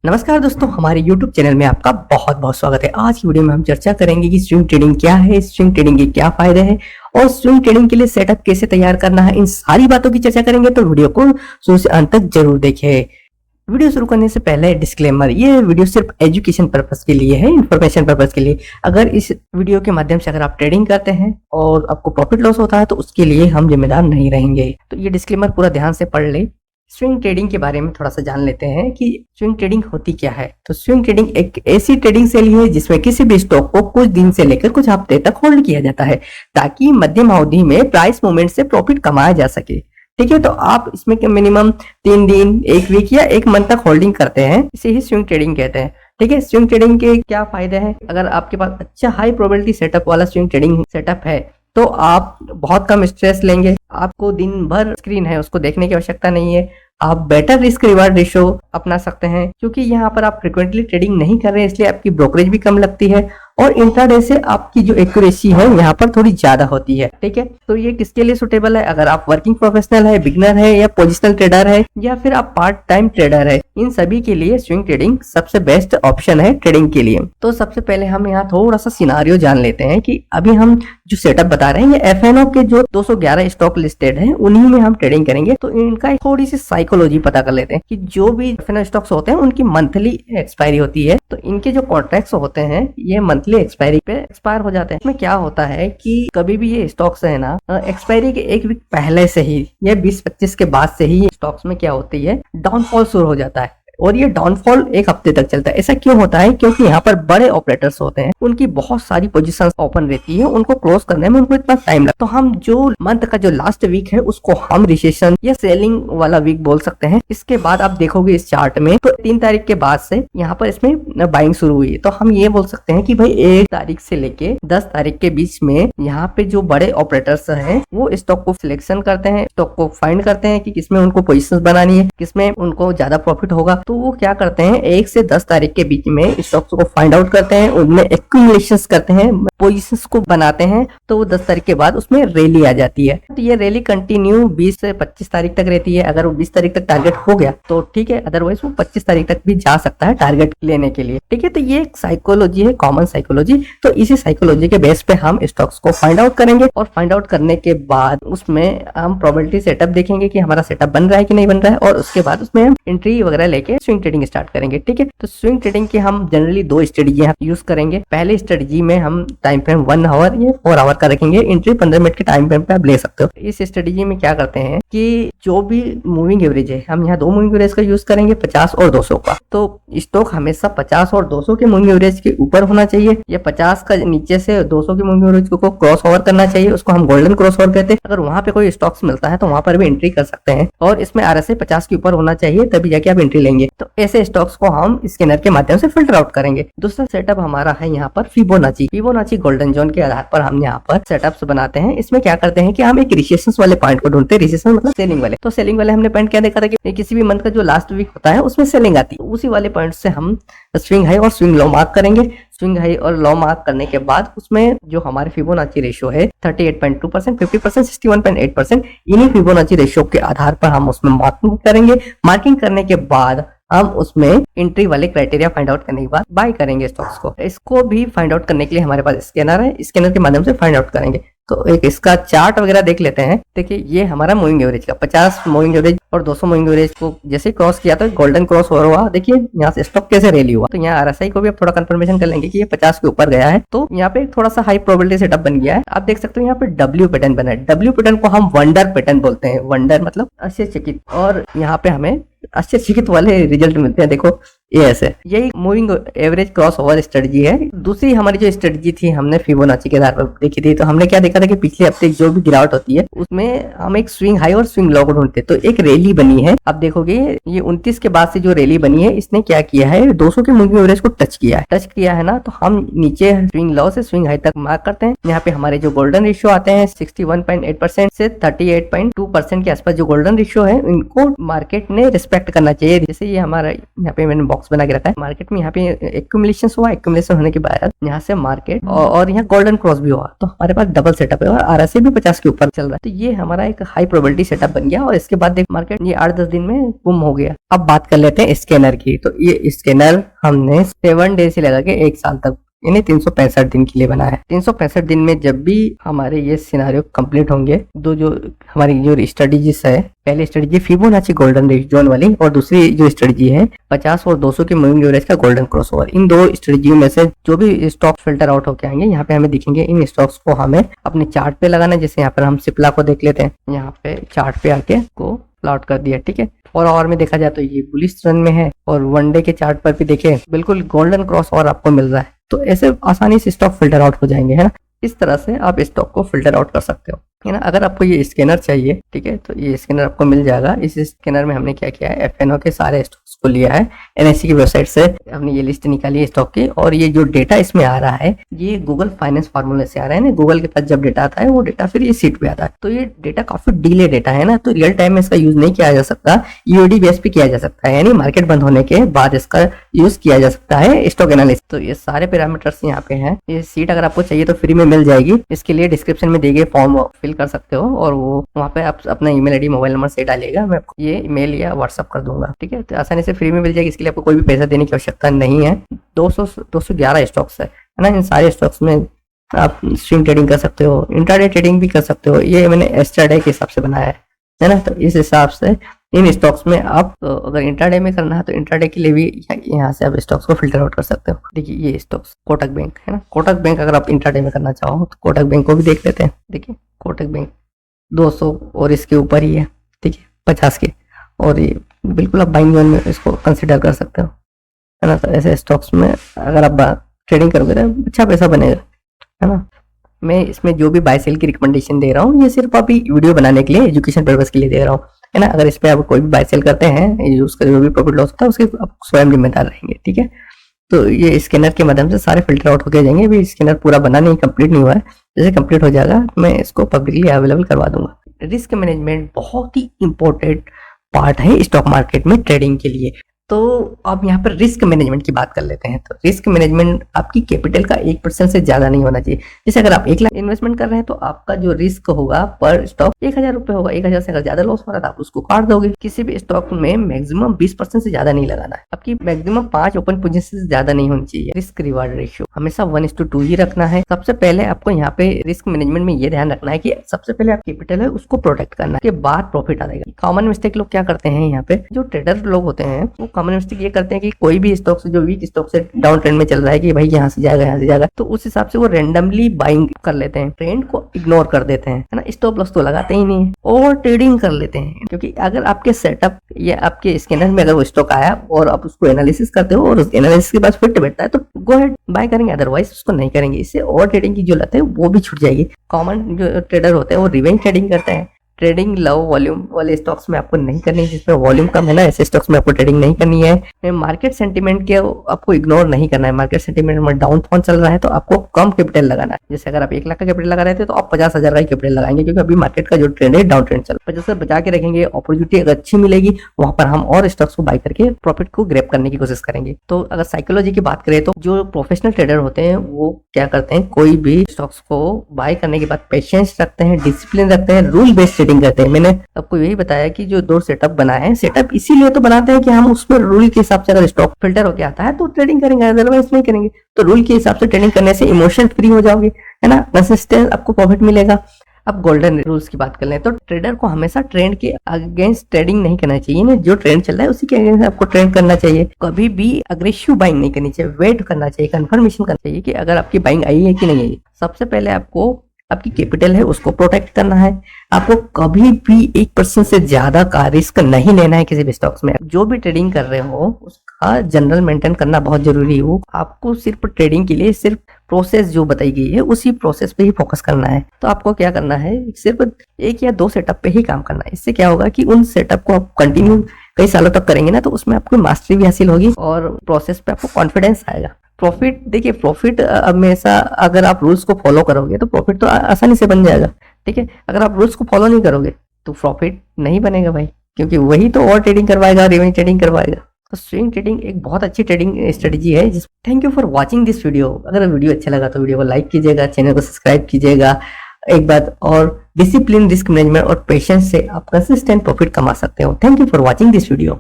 नमस्कार दोस्तों, हमारे YouTube चैनल में आपका बहुत बहुत स्वागत है। आज की वीडियो में हम चर्चा करेंगे कि स्विंग ट्रेडिंग क्या है, स्विंग ट्रेडिंग के क्या फायदे हैं और स्विंग ट्रेडिंग के लिए सेटअप कैसे तैयार करना है। इन सारी बातों की चर्चा करेंगे, तो वीडियो को शुरू से अंत तक जरूर देखें। वीडियो शुरू करने से पहले डिस्क्लेमर, ये वीडियो सिर्फ एजुकेशन पर्पस के लिए है, इन्फॉर्मेशन पर्पस के लिए। अगर इस वीडियो के माध्यम से अगर आप ट्रेडिंग करते हैं और आपको प्रॉफिट लॉस होता है तो उसके लिए हम जिम्मेदार नहीं रहेंगे। तो ये डिस्क्लेमर पूरा ध्यान से पढ़ ले। स्विंग ट्रेडिंग के बारे में थोड़ा सा जान लेते हैं कि स्विंग ट्रेडिंग होती क्या है। तो स्विंग ट्रेडिंग एक ऐसी ट्रेडिंग शैली है जिसमें किसी भी स्टॉक को कुछ दिन से लेकर कुछ हफ्ते तक होल्ड किया जाता है ताकि मध्यम अवधि में प्राइस मूवमेंट से प्रॉफिट कमाया जा सके। ठीक है, तो आप इसमें मिनिमम 3 दिन, 1 वीक या 1 मंथ तक होल्डिंग करते हैं, इसे ही स्विंग ट्रेडिंग कहते हैं। ठीक है, स्विंग ट्रेडिंग के क्या फायदे हैं? अगर आपके पास अच्छा हाई प्रोबेबिलिटी सेटअप वाला स्विंग ट्रेडिंग सेटअप है तो आप बहुत कम स्ट्रेस लेंगे। आपको दिन भर स्क्रीन है उसको देखने की आवश्यकता नहीं है। आप बेटर रिस्क रिवार्ड रेशो अपना सकते हैं क्योंकि यहाँ पर आप फ्रिक्वेंटली ट्रेडिंग नहीं कर रहे हैं, इसलिए आपकी ब्रोकरेज भी कम लगती है और इंट्राडे से आपकी जो एक्यूरेसी है यहाँ पर थोड़ी ज्यादा होती है। ठीक है, तो ये किसके लिए सुटेबल है? अगर आप वर्किंग प्रोफेशनल है, बिगनर है या पोजिशनल ट्रेडर है या फिर आप पार्ट टाइम ट्रेडर है, इन सभी के लिए स्विंग ट्रेडिंग सबसे बेस्ट ऑप्शन है ट्रेडिंग के लिए। तो सबसे पहले हम यहाँ थोड़ा सा सिनारियो जान लेते हैं कि अभी हम जो सेटअप बता रहे हैं ये एफएनओ के जो 211 स्टॉक लिस्टेड है उन्हीं में हम ट्रेडिंग करेंगे। तो इनका थोड़ी सी साइकोलॉजी पता कर लेते हैं कि जो भी एफएनओ स्टॉक्स होते हैं उनकी मंथली एक्सपायरी होती है, तो इनके जो कॉन्ट्रैक्ट्स होते हैं ये मंथली एक्सपायरी पे एक्सपायर हो जाते हैं। इसमें क्या होता है कि कभी भी ये स्टॉक्स है ना, एक्सपायरी के 1 वीक पहले से ही या 20-25 के बाद से ही स्टॉक्स में क्या होती है, डाउनफॉल शुरू हो जाता है और ये डाउनफॉल 1 हफ्ते तक चलता है। ऐसा क्यों होता है? क्योंकि यहाँ पर बड़े ऑपरेटर्स होते हैं, उनकी बहुत सारी पोजीशंस ओपन रहती है, उनको क्लोज करने में उनको इतना टाइम लगता है। तो हम जो मंथ का जो लास्ट वीक है उसको हम रिसेशन या सेलिंग वाला वीक बोल सकते हैं। इसके बाद आप देखोगे इस चार्ट में तो 3 तारीख के बाद से यहाँ पर इसमें बाइंग शुरू हुई है। तो हम ये बोल सकते हैं कि भाई 1 तारीख से लेके 10 तारीख के बीच में यहाँ पे जो बड़े ऑपरेटर्स हैं वो स्टॉक को सिलेक्शन करते हैं, स्टॉक को फाइंड करते हैं कि किसमें उनको पोजीशंस बनानी है, किसमें उनको ज्यादा प्रॉफिट होगा। तो वो क्या करते हैं, 1 से 10 तारीख के बीच में स्टॉक्स को फाइंड आउट करते हैं, उनमें एक्यूमुलेशंस करते हैं, पोजीशंस को बनाते हैं। तो वो 10 तारीख के बाद उसमें रैली आ जाती है। तो ये रैली कंटिन्यू 20 से 25 तारीख तक रहती है। अगर वो 20 तारीख तक टारगेट हो गया तो ठीक है, अदरवाइज वो 25 तारीख तक भी जा सकता है टारगेट लेने के लिए। ठीक है, तो ये एक साइकोलॉजी है, कॉमन साइकोलॉजी। तो इसी साइकोलॉजी के बेस पे हम स्टॉक्स को फाइंड आउट करेंगे और फाइंड आउट करने के बाद उसमें हम प्रोबेबिलिटी सेटअप देखेंगे कि हमारा सेटअप बन रहा है कि नहीं बन रहा है, और उसके बाद उसमें हम एंट्री वगैरह लेके स्विंग ट्रेडिंग स्टार्ट करेंगे। ठीक है, तो स्विंग ट्रेडिंग के हम जनरली 2 स्ट्रेटजी यूज करेंगे। पहले स्ट्रेटजी में हम टाइम फ्रेम 1 आवर या 4 आवर का रखेंगे। एंट्री 15 मिनट के टाइम फ्रेम पे आप ले सकते हो। इस स्ट्रेटजी में क्या करते हैं कि जो भी मूविंग एवरेज है, हम यहाँ 2 मूविंग एवरेज का यूज करेंगे, 50 और 200 का। तो स्टॉक हमेशा 50 और 200 के मूविंग एवरेज के ऊपर होना चाहिए या 50 का नीचे से 200 के मूविंग एवरेज को क्रॉस ओवर करना चाहिए, उसको हम गोल्डन क्रॉस ओवर कहते हैं। अगर वहां पे कोई स्टॉक्स मिलता है तो वहां पर भी एंट्री कर सकते हैं और इसमें RSI 50 के ऊपर होना चाहिए, तभी जाके आप एंट्री लेंगे। तो ऐसे स्टॉक्स को हम स्कैनर के माध्यम से फिल्टर आउट करेंगे। दूसरा सेटअप हमारा है यहाँ पर फिबोनाची गोल्डन जोन के आधार पर हम यहाँ पर सेटअप्स बनाते हैं। इसमें क्या करते हैं कि हम एक रिसेशंस वाले पॉइंट को ढूंढते हैं। रिसेशन मतलब सेलिंग वाले। तो सेलिंग वाले हमने पॉइंट क्या देखा था कि किसी भी मंथ का जो लास्ट वीक होता है उसमें सेलिंग आती है, उसी वाले पॉइंट से हम स्विंग हाई और स्विंग लो मार्क करेंगे। स्विंग हाई और लो मार्क करने के बाद उसमें जो हमारे फिबोनाची रेशियो है 38.2%, 50%, 61.8%, इन्हीं फिबोनाची रेशियो के आधार पर हम उसमें मार्किंग करेंगे। मार्किंग करने के बाद हम उसमें एंट्री वाले क्राइटेरिया फाइंड आउट करने के बाद बाय करेंगे स्टॉक्स को। इसको भी फाइंड आउट करने के लिए हमारे पास स्कैनर है, स्कैनर के माध्यम से फाइंड आउट करेंगे। तो एक इसका चार्ट वगैरह देख लेते हैं। देखिए ये हमारा मूविंग एवरेज का 50 मूविंग एवरेज और 200 मूविंग एवरेज को जैसे क्रॉस किया तो गोल्डन क्रॉस ओवर हुआ। देखिए यहाँ से स्टॉक कैसे रैली हुआ। तो यहाँ RSI को भी आप थोड़ा कंफर्मेशन कर लेंगे कि ये 50 के ऊपर गया है, तो यहाँ पे थोड़ा सा हाई प्रोबेबिलिटी सेटअप बन गया है। आप देख सकते हो यहाँ पे W पैटर्न बना है। W पैटर्न को हम वंडर पैटर्न बोलते हैं। वंडर मतलब आश्चर्यचकित, और यहाँ पे हमें आश्चर्यचकित वाले रिजल्ट मिलते हैं। देखो ये ऐसे, यही moving average cross over strategy है। दूसरी हमारी जो स्ट्रेटजी थी हमने फिबोनाची के आधार पर देखी थी। तो हमने क्या देखा था कि पिछले हफ्ते जो भी गिरावट होती है उसमें हम एक स्विंग हाई और स्विंग लो को ढूंढते। तो एक रैली बनी है, आप देखोगे ये 29 के बाद से जो रैली बनी है इसने क्या किया है, 200 के मूविंग एवरेज को टच किया है ना। तो हम नीचे स्विंग लो से स्विंग हाई तक मार्क करते हैं। यहाँ पे हमारे जो गोल्डन रेशियो आते हैं 61.8% से 38.2% के आसपास जो गोल्डन रेशियो है इनको मार्केट ने रिस्पेक्ट करना चाहिए। जैसे ये हमारा यहाँ पे मैंने बॉक्स बना के रखा है। मार्केट में यहाँ पे एक्यूमुलेशन हुआ, एक्यूमुलेशन होने के बाद यहाँ से मार्केट और यहाँ गोल्डन क्रॉस भी हुआ, तो हमारे पास डबल सेटअप है और RSI भी 50 के ऊपर चल रहा है। तो ये हमारा एक हाई प्रोबेबिलिटी सेटअप बन गया। और इसके बाद देख मार्केट मार्केट ये 8-10 दिन में गुम हो गया। अब बात कर लेते हैं स्कैनर की। तो ये स्कैनर हमने 7 डे से लगा के 1 साल तक यानी 365 दिन के लिए बना है। 365 दिन में जब भी हमारे ये सिनारियो कंप्लीट होंगे, जो हमारी जो स्ट्रेटेजीज है, पहली स्ट्रेटेजी फिबोनाची गोल्डन जोन वाली और दूसरी जो स्ट्रेटेजी है 50 और 200 के मूविंग एवरेज का गोल्डन क्रॉसओवर, इन 2 स्ट्रेटेजियों में से जो भी स्टॉक फिल्टर आउट होके आएंगे यहाँ पे हमें दिखेंगे। इन स्टॉक्स को हमें अपने चार्ट पे लगाना है। जैसे यहाँ पर हम सिप्ला को देख लेते हैं, यहाँ पे चार्ट पे आके को प्लॉट कर दिया, ठीक है। 4 आवर में देखा जाए तो ये बुलिश रन में है और 1 डे के चार्ट पर भी देखे बिल्कुल गोल्डन क्रॉस और आपको मिल रहा है। तो ऐसे आसानी से स्टॉक फिल्टर आउट हो जाएंगे, है ना। इस तरह से आप स्टॉक को फिल्टर आउट कर सकते हो, है ना। अगर आपको ये स्कैनर चाहिए, ठीक है, तो ये स्कैनर आपको मिल जाएगा। इस स्कैनर में हमने क्या किया है, FNO के सारे स्टॉक्स को लिया है, NSE की वेबसाइट से हमने ये लिस्ट निकाली है स्टॉक की। और ये जो डेटा इसमें आ रहा है ये गूगल फाइनेंस फार्मूले से आ रहा है ना। गूगल के पास जब डेटा आता है वो डेटा फिर ये सीट पे आता है। तो ये डेटा काफी डिले डेटा है ना, तो रियल टाइम में इसका यूज नहीं किया जा सकता, EOD बेस पे किया जा सकता है, यानी मार्केट बंद होने के बाद इसका यूज किया जा सकता है स्टॉक एनालिसिस। तो ये सारे पैरामीटर्स यहाँ पे हैं। ये सीट अगर आपको चाहिए तो फ्री में मिल जाएगी। इसके लिए डिस्क्रिप्शन में दिए गए फॉर्म फिल कर सकते हो और वो वहाँ पे आप अपना ईमेल आईडी मोबाइल नंबर से डालिएगा, मैं आपको ये ईमेल या व्हाट्सअप कर दूंगा, ठीक है। तो आसानी से फ्री में मिल जाएगी, इसके लिए आपको कोई भी पैसा देने की आवश्यकता नहीं है। 211 स्टॉक्स है ना। इन सारे स्टॉक्स में आप स्विंग ट्रेडिंग कर सकते हो, इंट्राडे ट्रेडिंग भी कर सकते हो। ये मैंने एस्टरडे के हिसाब से बनाया है ना। तो इस हिसाब से इन स्टॉक्स में आप अगर इंट्राडे में करना है तो इंट्राडे के लिए भी यहाँ से आप स्टॉक्स को फिल्टर आउट कर सकते हो। देखिए ये स्टॉक्स कोटक बैंक है ना। कोटक बैंक अगर आप इंट्राडे में करना चाहो तो कोटक बैंक को भी देख लेते हैं। देखिए कोटक बैंक 200 और इसके ऊपर ही है, ठीक है, 50 के, और ये बिल्कुल आप बाइंग जोन में इसको कंसिडर कर सकते हो, है ना। तो ऐसे स्टॉक्स में अगर आप ट्रेडिंग करोगे तो अच्छा पैसा बनेगा, है ना। मैं इसमें जो भी बाय सेल की रिकमेंडेशन दे रहा हूँ ये सिर्फ अभी वीडियो बनाने के लिए, एजुकेशन पर्पस के लिए दे रहा हूँ, है ना। अगर इस पे आप कोई भी बाय सेल करते हैं, उसका जो भी प्रॉफिट लॉस होता है उसके आप स्वयं जिम्मेदार रहेंगे, ठीक है। तो ये स्कैनर के माध्यम से सारे फिल्टर आउट होके जाएंगे। अभी स्कैनर पूरा बना नहीं, कंप्लीट नहीं हुआ है। जैसे कंप्लीट हो जाएगा मैं इसको पब्लिकली अवेलेबल करवा दूंगा। रिस्क मैनेजमेंट बहुत ही इंपॉर्टेंट पार्ट है स्टॉक मार्केट में ट्रेडिंग के लिए। तो अब यहाँ पर रिस्क मैनेजमेंट की बात कर लेते हैं। तो रिस्क मैनेजमेंट आपकी कैपिटल का 1% से ज्यादा नहीं होना चाहिए। जैसे अगर आप 1 लाख इन्वेस्टमेंट कर रहे हैं तो आपका जो रिस्क होगा पर स्टॉक 1000 रुपए होगा। 1000 से अगर ज्यादा लॉस हो रहा है आप उसको काट दोगे। किसी भी स्टॉक में मैक्सिमम 20% से ज्यादा नहीं लगाना है। आपकी मैक्सिमम 5 ओपन पोजीशन से ज्यादा नहीं होनी चाहिए। रिस्क रिवार्ड रेशियो हमेशा 1:2 ही रखना है। सबसे पहले आपको यहाँ पे रिस्क मैनेजमेंट में ये ध्यान रखना है कि सबसे पहले आप कैपिटल है उसको प्रोटेक्ट करना है, के बाद प्रॉफिट आएगा। कॉमन मिस्टेक लोग क्या करते हैं, यहाँ पे जो ट्रेडर लोग होते हैं वो कॉमन मिस्टेक ये करते हैं कि कोई भी स्टॉक से, जो वीक स्टॉक से डाउन ट्रेंड में चल रहा है कि भाई यहाँ से जाएगा यहाँ से जाएगा, तो उस हिसाब से वो रेंडमली बाइंग कर लेते हैं, ट्रेंड को इग्नोर कर देते हैं, है ना। स्टॉप लॉस तो लगाते ही नहीं है और ट्रेडिंग कर लेते हैं। क्योंकि अगर आपके सेटअप या आपके स्कैनर में अगर वो स्टॉक आया और आप उसको एनालिसिस करते हो और उस एनालिसिस के बाद फिट बैठता है तो गो हेड बाय करेंगे, अदरवाइज उसको नहीं करेंगे। इससे और ट्रेडिंग की जो लत है वो भी छूट जाएगी। कॉमन जो ट्रेडर होते हैं वो रिवेंज ट्रेडिंग करते हैं। ट्रेडिंग लो वॉल्यूम वाले स्टॉक्स में आपको नहीं करनी है, जिसमें वॉल्यूम कम है ना, ऐसे स्टॉक्स में आपको ट्रेडिंग नहीं करनी है। मार्केट सेंटीमेंट के आपको इग्नोर नहीं करना है। मार्केट सेंटीमेंट में डाउन फॉल चल रहा है तो आपको कम कैपिटल लगाना है। जैसे अगर आप 1 लाख का कैपिटल लगा रहे थे तो आप 50,000 का कैपिटल लगाएंगे, क्योंकि अभी मार्केट का जो ट्रेंड है डाउन ट्रेंड चल रहा है। बचा के रखेंगे, अपॉर्चुनिटी अगर अच्छी मिलेगी वहां पर हम और स्टॉक्स को बाय करके प्रॉफिट को ग्रैब करने की कोशिश करेंगे। तो अगर साइकोलॉजी की बात करें तो जो प्रोफेशनल ट्रेडर होते हैं वो क्या करते हैं, कोई भी स्टॉक्स को बाय करने के बाद पेशेंस रखते हैं, डिसिप्लिन रखते हैं, रूल बेस्ड ट्रेडिंग करते हैं। मैंने आपको यही बताया कि जो 2 सेटअप बनाए हैं, सेटअप इसीलिए तो बनाते हैं कि हम उसमें रूल के हिसाब से अगर स्टॉक फिल्टर होके आता है तो ट्रेडिंग करेंगे, अदरवाइज नहीं करेंगे। तो रूल के हिसाब से ट्रेडिंग करने से इमोशन फ्री हो जाओगे, है ना, कंसिस्टेंट आपको प्रॉफिट मिलेगा। अब गोल्डन रूल्स की बात कर लें तो ट्रेडर को हमेशा ट्रेंड के अगेंस्ट ट्रेडिंग नहीं करना चाहिए ना। जो ट्रेंड चल रहा है उसी के अगेंस्ट आपको ट्रेंड करना चाहिए। कभी भी अग्रेसिव बाइंग नहीं करनी चाहिए, वेट करना चाहिए, कंफर्मेशन करना चाहिए कि अगर आपकी बाइंग आई है कि नहीं आई। सबसे पहले आपको आपकी कैपिटल है उसको प्रोटेक्ट करना है। आपको कभी भी 1% से ज्यादा का रिस्क नहीं लेना है किसी भी स्टॉक्स में। जो भी ट्रेडिंग कर रहे हो उसका जनरल मेंटेन करना बहुत जरूरी हो। आपको सिर्फ ट्रेडिंग के लिए सिर्फ प्रोसेस जो बताई गई है उसी प्रोसेस पे ही फोकस करना है। तो आपको क्या करना है, सिर्फ 1 या 2 सेटअप पे ही काम करना है। इससे क्या होगा कि उन सेटअप को आप कंटिन्यू कई सालों तक करेंगे ना, तो उसमें आपको मास्टरी भी हासिल होगी और प्रोसेस पे आपको कॉन्फिडेंस आएगा। प्रॉफिट देखिए, प्रॉफिट हमेशा अगर आप रूल्स को फॉलो करोगे तो प्रॉफिट तो आसानी से बन जाएगा, ठीक है। अगर आप रूल्स को फॉलो नहीं करोगे तो प्रॉफिट नहीं बनेगा भाई, क्योंकि वही तो और ट्रेडिंग करवाएगा, रिवेंज ट्रेडिंग करवाएगा। तो स्विंग ट्रेडिंग एक बहुत अच्छी ट्रेडिंग स्ट्रेटजी है। Thank you for watching this video. अगर वीडियो अच्छा लगा तो वीडियो को लाइक कीजिएगा, चैनल को सब्सक्राइब कीजिएगा। एक बात और, डिसिप्लिन, रिस्क मैनेजमेंट और पेशेंस से आप कंसिस्टेंट प्रॉफिट कमा सकते हो। Thank you for watching this video.